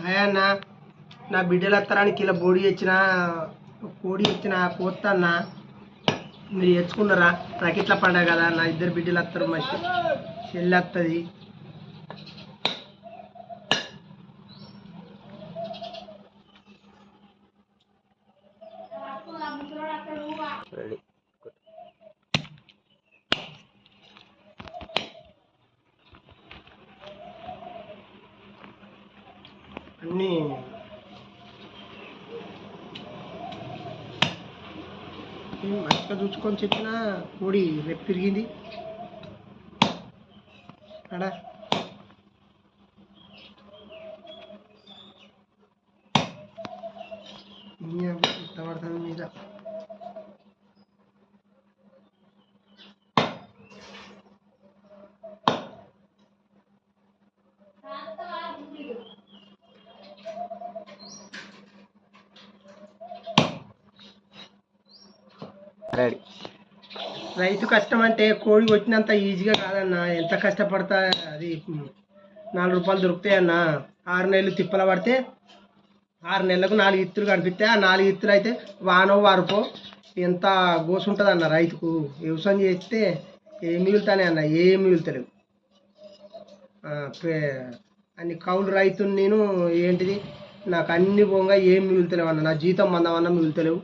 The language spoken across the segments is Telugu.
అన్న నా బిడ్డలు వస్తారానికి ఇలా కోడి ఇచ్చిన కోస్తాన్న మీరు తెచ్చుకున్నారా? నాకు ఇట్లా పండగ కదా, నా ఇద్దరు బిడ్డలు వస్తారు, మా చెల్లి వస్తుంది. అన్నీ మంచిగా చూసుకొని చెప్పిన కోడి రేపు తిరిగింది అడా. పడుతుంది మీద రైతు కష్టం అంటే కోడి కొట్టినంత ఈజీగా కాదన్న. ఎంత కష్టపడతా అది 4 రూపాయలు దొరుకుతాయన్న. 6 నెలలు తిప్పల పడితే 6 నెలలకు 4 ఇత్తులు కనిపిస్తాయి. ఆ 4 ఇత్తులు అయితే వానో వారుకో ఎంత గోసు ఉంటుంది అన్న రైతుకు. వ్యవసాయం చేస్తే ఏం మిగులుతానే అన్న, ఏం మిగులుతలేవు. అన్ని కౌలు రైతుని నేను ఏంటిది, నాకు అన్ని పోగా ఏం మిగులుతలేవు అన్న. నా జీతం మందమన్నా మిగులుతలేవు.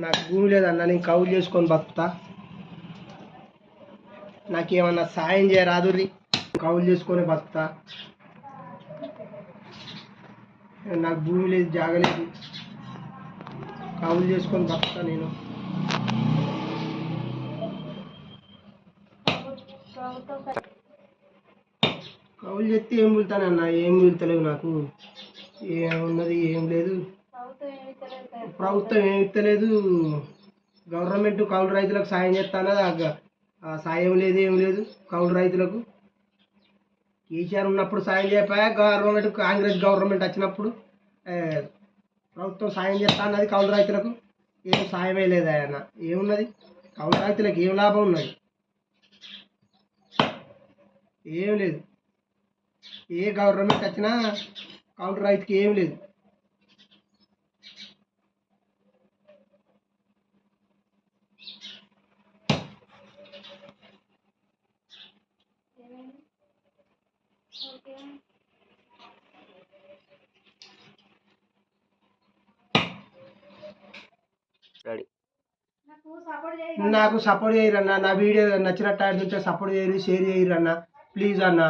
నాకు భూమి లేదన్న, నేను కౌలు చేసుకొని బతుకుతా. నాకేమన్నా సాయం చేయరాదుర్రి, కౌలు చేసుకొని బతుకుతా. నాకు భూమి లేదు, జాగలేదు, కౌలు చేసుకొని బతుకుతా నేను. కౌలు చెప్తే ఏం మిగులుతానన్న, ఏం మిగులుతలేవు నాకు. ఏమున్నది, ఏం లేదు. ప్రభుత్వం ఏమి ఇస్తలేదు. గవర్నమెంట్ కౌలు రైతులకు సాయం చేస్తానది, ఆ సాయం లేదు, ఏం లేదు కౌలు రైతులకు. కేసీఆర్ ఉన్నప్పుడు సాయం చేయకపోయా, కాంగ్రెస్ గవర్నమెంట్ వచ్చినప్పుడు ప్రభుత్వం సాయం చేస్తా అన్నది కౌలు రైతులకు. ఏం సాయమే లేదు ఆయన. ఏమున్నది కౌలు రైతులకు, ఏం లాభం ఉన్నది? ఏం లేదు. ఏ గవర్నమెంట్ వచ్చినా కౌలు రైతుకి ఏం లేదు. నాకు సపోర్ట్ చేయరన్న. నా వీడియో నచ్చినట్టు సపోర్ట్ చేయరు, షేర్ చేయరు అన్న. ప్లీజ్ అన్న.